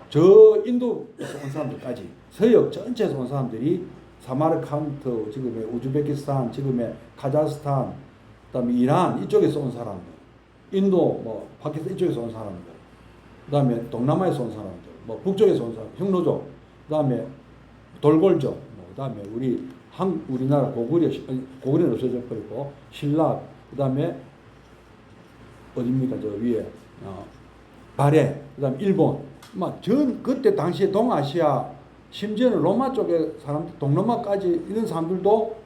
저 인도에서 온 사람들까지, 서역 전체에서 온 사람들이 사마르칸트, 지금의 우즈베키스탄, 지금의 카자흐스탄, 그다음에 이란 이쪽에서 온 사람들, 인도, 파키스탄 이쪽에서 온 사람들, 그다음에 동남아에서 온 사람들, 북쪽에서 온 사람, 흉노족, 그다음에 돌골족, 그다음에 우리나라 고구려는 없어져 버리고 신라, 그다음에 어디입니까? 저 위에 발해, 그다음에 일본, 그때 당시에 동아시아, 심지어는 로마 쪽의 사람들, 동로마까지 이런 사람들도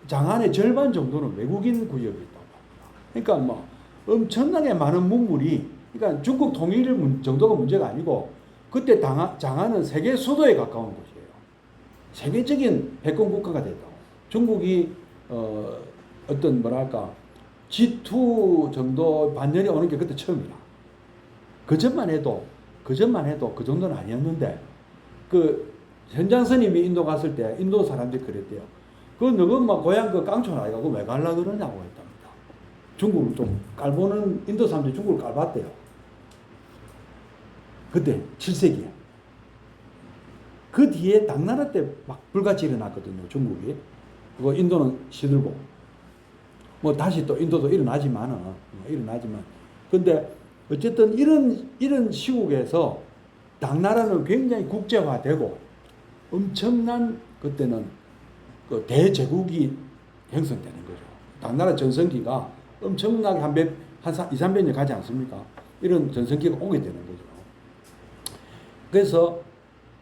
장안의 절반 정도는 외국인 구역이 있다고 합니다. 그러니까 엄청나게 많은 문물이, 그러니까 중국 통일 정도가 문제가 아니고 그때 장안은 세계 수도에 가까운 곳이에요. 세계적인 패권 국가가 됐다고. 중국이 어떤 G2 정도 반년이 오는 게 그때 처음이라. 그전만 해도 그 정도는 아니었는데, 현장 스님이 인도 갔을 때 인도 사람들이 그랬대요. 너가 고향 깡촌 아이가 왜 갈라 그러냐고 했답니다. 중국을 좀 깔보는 인도 사람들이 중국을 깔봤대요. 그때 7세기에. 그 뒤에 당나라 때 불같이 일어났거든요, 중국이. 그거 인도는 시들고. 다시 또 인도도 일어나지만. 근데 어쨌든 이런 시국에서 당나라는 굉장히 국제화되고 엄청난 그때는 그 대제국이 형성되는 거죠. 당나라 전성기가 엄청나게 한 2, 300년 가지 않습니까? 이런 전성기가 오게 되는 거죠. 그래서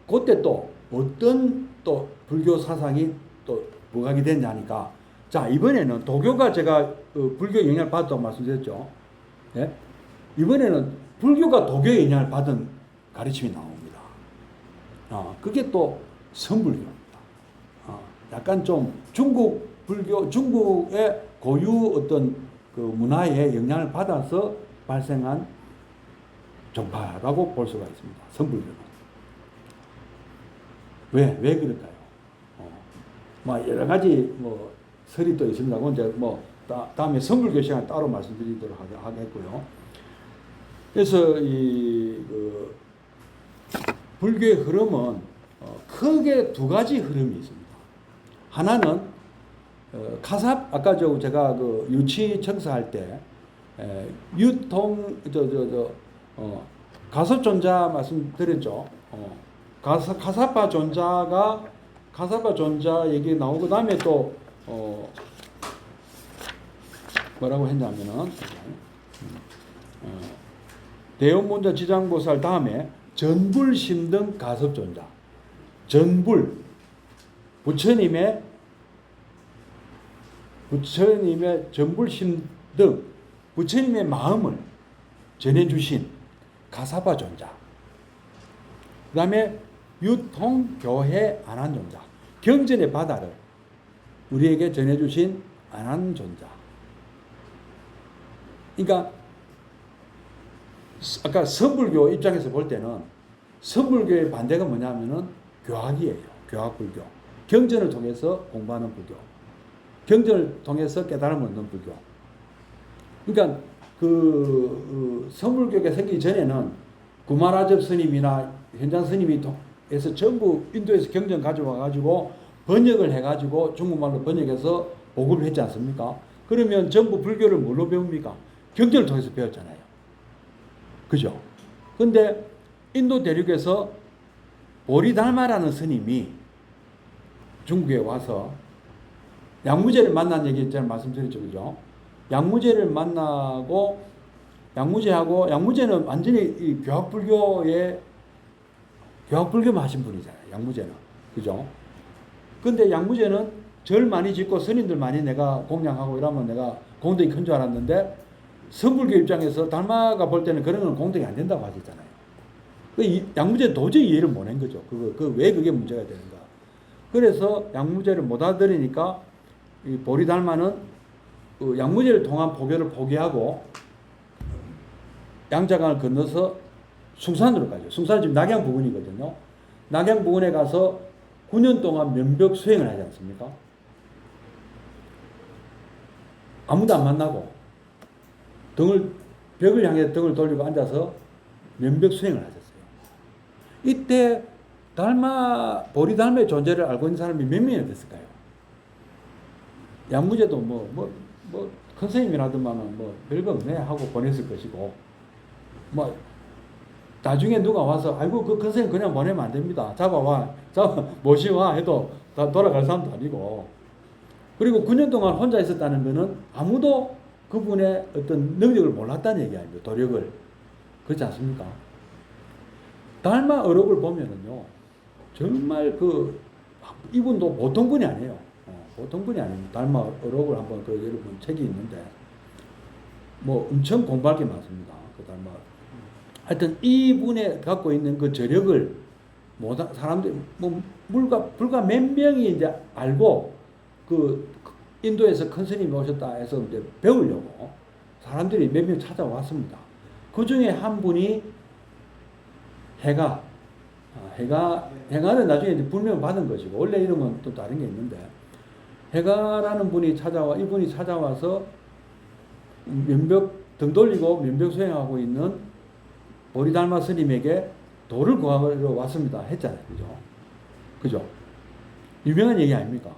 그때 또 어떤 또 불교 사상이 또 부각이 됐냐니까, 자, 이번에는 도교가 제가 불교 영향을 받았다고 말씀드렸죠. 예? 이번에는 불교가 도교의 영향을 받은 가르침이 나옵니다. 그게 또 선불교입니다. 약간 좀 중국 불교, 중국의 고유 어떤 그 문화에 영향을 받아서 발생한 종파라고 볼 수가 있습니다. 선불교는. 왜 그럴까요? 뭐 여러 가지 뭐 설이 또 있습니다. 그건 이제 뭐 다음에 선불교 시간 따로 말씀드리도록 하겠고요. 그래서 그 불교의 흐름은 크게 두 가지 흐름이 있습니다. 하나는 아까 제가 그 유치 청사할 때 유통 가섭존자 말씀드렸죠. 가사파 존자 얘기 나오고, 그다음에 또 뭐라고 했냐면은 대원본자 지장보살 다음에 전불심등 가섭존자, 전불 부처님의 전불심등 부처님의 마음을 전해주신 가사바 존자, 그 다음에 유통교회 안한존자, 경전의 바다를 우리에게 전해주신 안한존자. 그러니까 아까 선불교 입장에서 볼 때는 선불교의 반대가 뭐냐면은 교학이에요. 교학불교. 경전을 통해서 공부하는 불교. 경전을 통해서 깨달음을 얻는 불교. 그러니까 그 선불교가 생기기 전에는 구마라접 스님이나 현장 스님이 해서 전부 인도에서 경전 가져와 가지고 번역을 해 가지고 중국말로 번역해서 보급을 했지 않습니까? 그러면 전부 불교를 뭘로 배웁니까? 경전을 통해서 배웠잖아요. 그죠? 근데 인도 대륙에서 보리달마라는 스님이 중국에 와서 양무제를 만난 얘기 있잖아요. 말씀드렸죠. 그죠? 양무제를 만나고, 양무제는 완전히 이 교학불교만 하신 분이잖아요. 양무제는. 그죠? 근데 양무제는 절 많이 짓고 스님들 많이 내가 공양하고 이러면 내가 공덕이 큰 줄 알았는데, 선불교 입장에서 달마가 볼 때는 그런 건 공덕이 안 된다고 하셨잖아요. 양무제는 도저히 이해를 못 한 거죠. 왜 그게 문제가 되는가. 그래서 양무제를 못 알아들으니까 이 보리달마는 그 양무제를 통한 포교를 포기하고 양자강을 건너서 숭산으로 가죠. 숭산은 지금 낙양 부근이거든요. 낙양 부근에 가서 9년 동안 면벽 수행을 하지 않습니까? 아무도 안 만나고 벽을 향해 등을 돌리고 앉아서 면벽 수행을 하셨어요. 이때 보리달마의 존재를 알고 있는 사람이 몇 명이나 됐을까요? 양무제도 큰 스님이라더만은 별거 없네 하고 보냈을 것이고, 나중에 누가 와서 아이고 그 큰 스님 그냥 보내면 안 됩니다. 모시와 해도 다 돌아갈 사람도 아니고. 그리고 9년 동안 혼자 있었다는 것은 아무도 그분의 어떤 능력을 몰랐다는 얘기 아닙니까? 도력을. 그렇지 않습니까? 달마 어록을 보면은요, 정말 이분도 보통 분이 아니에요. 보통 분이 아닙니다. 달마 어록을 한번 여러분 책이 있는데, 엄청 공부할 게 많습니다. 그 달마. 하여튼 이분의 갖고 있는 그 저력을 사람들이 불과 몇 명이 이제 알고 인도에서 큰 스님이 오셨다 해서 이제 배우려고 사람들이 몇 명 찾아왔습니다. 그 중에 한 분이 해가는 나중에 이제 불명을 받은 것이고, 원래 이름은 또 다른 게 있는데, 해가라는 이분이 찾아와서 등 돌리고 면벽 수행하고 있는 보리달마 스님에게 도를 구하러 왔습니다. 했잖아요. 그죠? 유명한 얘기 아닙니까?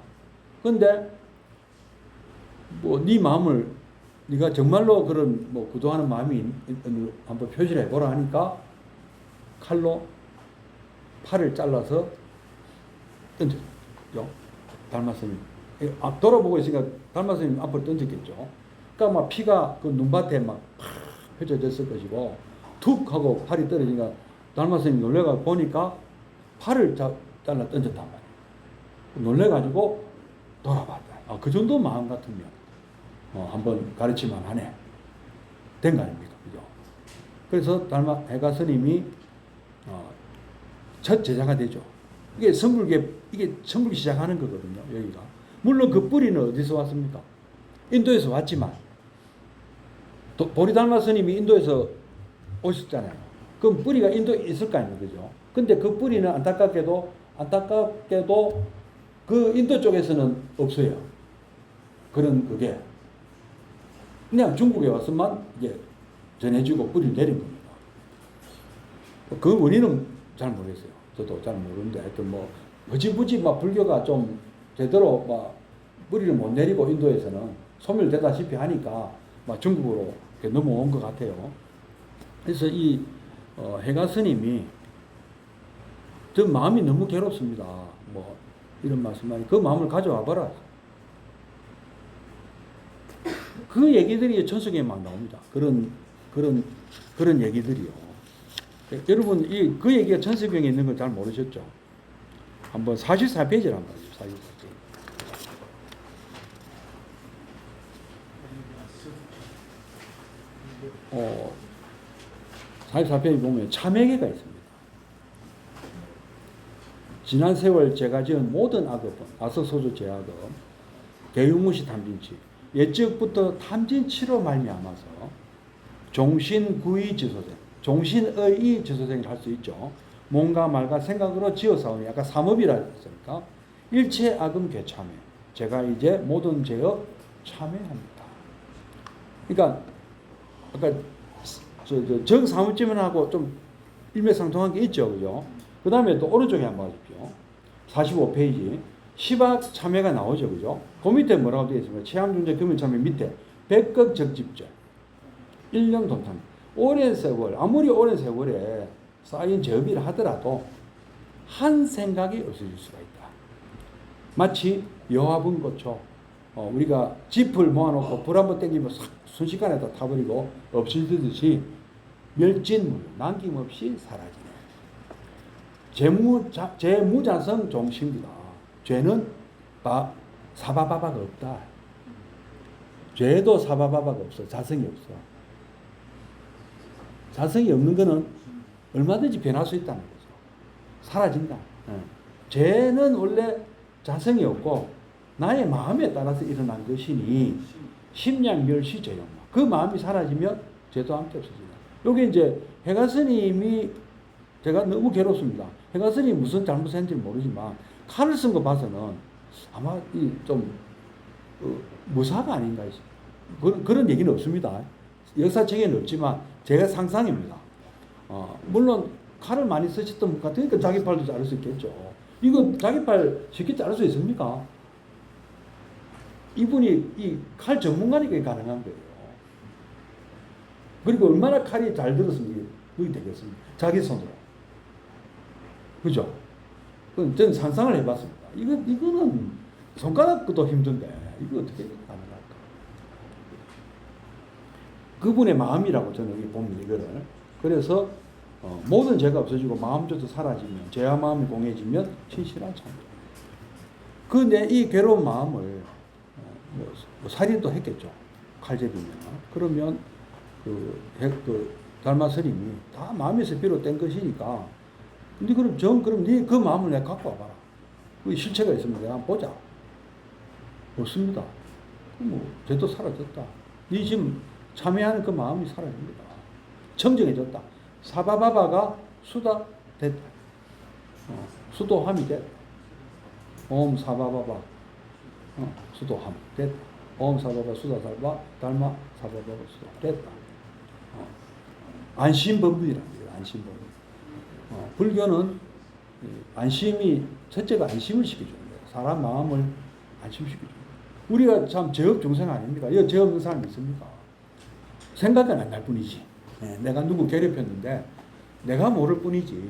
근데 네 마음을 네가 정말로 그런 뭐 구도하는 마음이 한번 표시를 해보라 하니까 칼로 팔을 잘라서 던졌죠. 달마스님 돌아보고 있으니까 달마스님 앞으로 던졌겠죠. 그러니까 막 피가 그 눈밭에 막 펼쳐졌을 것이고 툭 하고 팔이 떨어지니까 달마스님 놀래가 보니까 팔을 잘라 던졌단 말이에요. 놀래가지고 돌아봤다. 그 정도 마음 같으면 한번 가르치만 하네. 된 거 아닙니까? 그죠? 그래서 해가 스님이 첫 제자가 되죠. 이게 선불기 시작하는 거거든요. 여기가. 물론 그 뿌리는 어디서 왔습니까? 인도에서 왔지만 보리달마 스님이 인도에서 오셨잖아요. 그럼 뿌리가 인도에 있을 거 아닙니까? 그죠? 근데 그 뿌리는 안타깝게도 그 인도 쪽에서는 없어요. 그런 그게 그냥 중국에 왔으면 이제 전해지고 뿌리를 내린 겁니다. 그 원인은 잘 모르겠어요. 저도 잘 모르는데 하여튼 뭐 흐지부지 막 불교가 좀 제대로 막 뿌리를 못 내리고 인도에서는 소멸되다시피 하니까 막 중국으로 이렇게 넘어온 것 같아요. 그래서 이 해가 스님이 저 마음이 너무 괴롭습니다. 뭐 이런 말씀하니 그 마음을 가져와 봐라. 그 얘기들이 천성에 막 나옵니다. 그런 얘기들이요. 여러분 그 얘기가 천성경에 있는 걸 잘 모르셨죠? 한번 44페이지를 한번 봐요. 44페이지 보면 참회계가 있습니다. 지난 세월 제가 지은 모든 악업은 아석소주 제악업, 개유무시 탐진치, 옛적부터 탐진치로 말미암아서 종신구의 지소생, 종신의 지소생을 할 수 있죠. 몸과 말과 생각으로 지어싸우니 아까 삼업이라 했으니까 일체 악음 괴참회. 제가 이제 모든 죄업 참회합니다. 그러니까 아까 정사무쯤하고 좀 일맥상통한 게 있죠, 그죠? 그 다음에 또 오른쪽에 한번 봐주십시오. 45페이지 시박 참회가 나오죠, 그죠? 그 밑에 뭐라고 되어 있습니까? 체함중재 금연참회 밑에 백극 적집죄 1년 돈탕. 오랜 세월, 아무리 오랜 세월에 쌓인 죄업이라 하더라도 한 생각이 없어질 수가 있다. 마치 여화분 고초, 우리가 짚을 모아놓고 불 한번 땡기면 싹 순식간에 다 타버리고 없어지듯이 멸진물 남김없이 사라지네. 재무자성 종식이다. 죄는 사바바바가 없다. 죄도 사바바바가 없어. 자성이 없어. 자성이 없는 거는 얼마든지 변할 수 있다는 거죠. 사라진다. 죄는 원래 자성이 없고 나의 마음에 따라서 일어난 것이니 심량멸시 죄욕. 그 마음이 사라지면 죄도 함께 없어진다. 여기 이제 해가 스님이 제가 너무 괴롭습니다. 해가 스님이 무슨 잘못했는지 모르지만 칼을 쓴 거 봐서는 아마 좀 무사가 아닌가 그런 얘기는 없습니다. 역사책에는 없지만 제가 상상입니다. 물론 칼을 많이 쓰셨던 분 같으니까 자기 팔도 자를 수 있겠죠. 이거 자기 팔 쉽게 자를 수 있습니까? 이분이 이 칼 전문가니까 가능한 거예요. 그리고 얼마나 칼이 잘 들었으면 그게 되겠습니까? 자기 손으로. 그죠? 저는 상상을 해봤습니다. 이거는 손가락도 힘든데 이거 어떻게 가능할까? 그분의 마음이라고 저는 여기 봅니다. 이거를. 그래서 모든 죄가 없어지고 마음조차 사라지면 죄와 마음이 공해지면 신실한 참. 근데 이 괴로운 마음을 뭐 살인도 했겠죠. 칼제비면. 그러면 그 달마 스님이 다 마음에서 비롯된 것이니까. 근데 그럼 네 그 마음을 내가 갖고 와봐라. 그 실체가 있으면 내가 한번 보자. 없습니다. 뭐 죄도 사라졌다. 네 지금 참회하는 그 마음이 사라집니다. 청정해졌다. 사바바바가 수다 됐다. 수도함이 됐다. 옴 사바바바 수도함 됐다. 옴 사바바 수다살바 달마 사바바바 수도 됐다. 안심법문이랍니다. 안심법문. 불교는 안심이 첫째가 안심을 시켜주는 거예요. 사람 마음을 안심시켜주는 거예요. 우리가 참 죄업 중생 아닙니까? 이거 죄 없는 사람 있습니까? 생각은 안 날 뿐이지. 예, 내가 누구 괴롭혔는데 내가 모를 뿐이지. 예.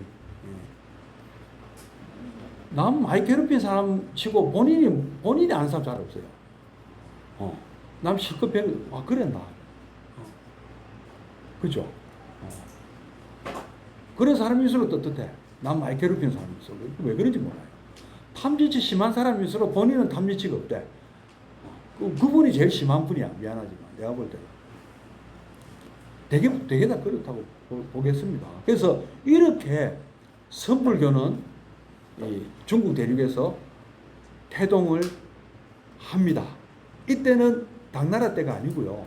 남 많이 괴롭힌 사람 치고 본인이 아는 사람 잘 없어요. 남 실컷 배운, 그랬나? 그죠? 그런 사람일수록 떳떳해. 남 많이 괴롭힌 사람일수록. 왜 그런지 몰라요. 탐지치 심한 사람일수록 본인은 탐지치가 없대. 그분이 제일 심한 분이야. 미안하지만. 내가 볼 때는. 되게 다 그렇다고 보겠습니다. 그래서 이렇게 선불교는 중국 대륙에서 태동을 합니다. 이때는 당나라 때가 아니고요.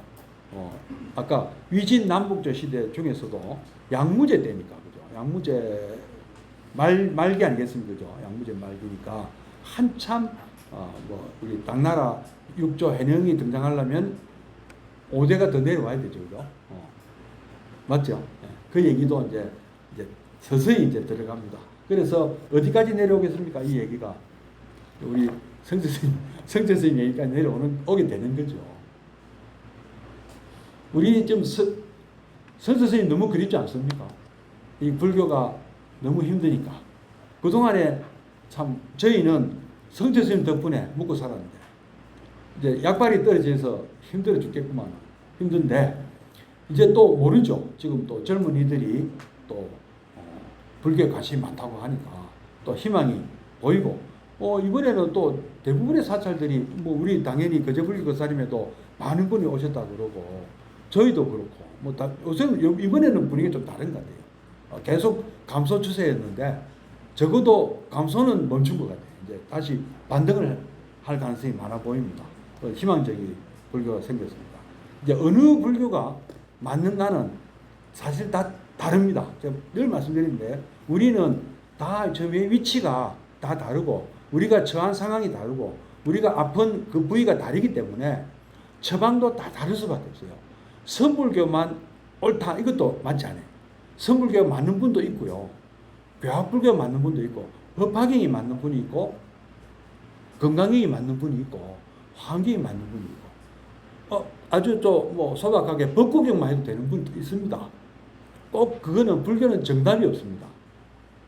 아까 위진 남북조 시대 중에서도 양무제 때니까, 그죠? 양무제 말기 아니겠습니까? 그죠? 양무제 말기니까 한참 우리 당나라 육조 해령이 등장하려면 5대가 더 내려와야 되죠, 그죠? 맞죠? 그 얘기도 이제 서서히 이제 들어갑니다. 그래서 어디까지 내려오겠습니까? 이 얘기가 우리 성철스님 얘기까지 오게 되는 거죠. 우리 좀 성철스님 너무 그립지 않습니까? 이 불교가 너무 힘드니까. 그동안에 참 저희는 성철스님 덕분에 먹고 살았는데 이제 약발이 떨어져서 힘들어 죽겠구만. 힘든데 이제 또 모르죠. 지금 또 젊은이들이 또 불교에 관심이 많다고 하니까 또 희망이 보이고 이번에는 또 대부분의 사찰들이 뭐 우리 당연히 거제불교 거사림에도 많은 분이 오셨다고 그러고 저희도 그렇고 뭐 요새 이번에는 분위기가 좀 다른 것 같아요. 계속 감소 추세였는데 적어도 감소는 멈춘 것 같아요. 이제 다시 반등을 할 가능성이 많아 보입니다. 희망적인 불교가 생겼습니다. 이제 어느 불교가 맞는가는 사실 다 다릅니다. 제가 늘 말씀드리는데 우리는 다 저 위치가 다 다르고 우리가 처한 상황이 다르고 우리가 아픈 그 부위가 다르기 때문에 처방도 다 다를 수밖에 없어요. 선불교만 옳다 이것도 맞지 않아요. 선불교 맞는 분도 있고요. 교학불교 맞는 분도 있고 법화경이 맞는 분이 있고 건강경이 맞는 분이 있고 화경이 맞는 분이 있고 아주 또 소박하게 법구경만 해도 되는 분도 있습니다. 꼭 그거는 불교는 정답이 없습니다.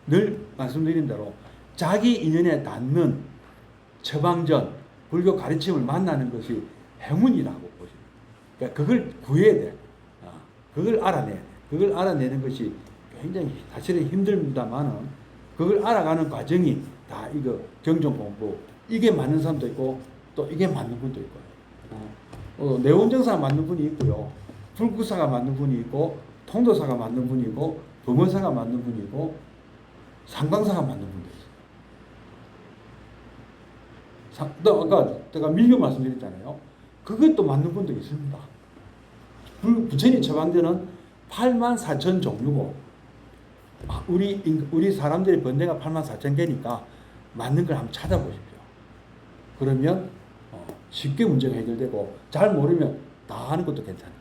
늘 말씀드린 대로 자기 인연에 닿는 처방전 불교 가르침을 만나는 것이 행운이라고 보십니다. 그러니까 그걸 구해야 돼. 그걸 알아내야 돼. 그걸 알아내는 것이 굉장히 사실은 힘듭니다만은 그걸 알아가는 과정이 다 이거 경전 공부 이게 맞는 사람도 있고 또 이게 맞는 분도 있고요. 내원정사가 맞는 분이 있고요. 불구사가 맞는 분이 있고 통도사가 맞는 분이 있고 범원사가 맞는 분이 있고 상광사가 맞는 분도 있어요. 또 아까 제가 밀교 말씀드렸잖아요. 그것도 맞는 분도 있습니다. 부처님 처방전은 84,000 종류고 우리 사람들의 번뇌가 84,000개니까 맞는 걸 한번 찾아보십시오. 그러면 쉽게 문제가 해결되고 잘 모르면 다 하는 것도 괜찮아요.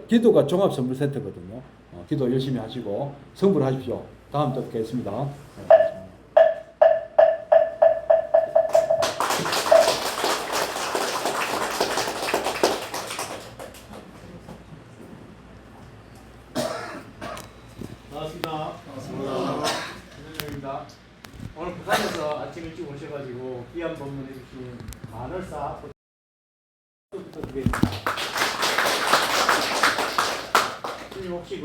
기도가 종합선물센터거든요. 기도 열심히 하시고 성불하십시오. 다음 또 뵙겠습니다. 반갑습니다. 김현정입니다. 오늘 부산에서 아침 일찍 오셔가지고 귀한 법문 해주신 만월사 부탁드립니다. 혹시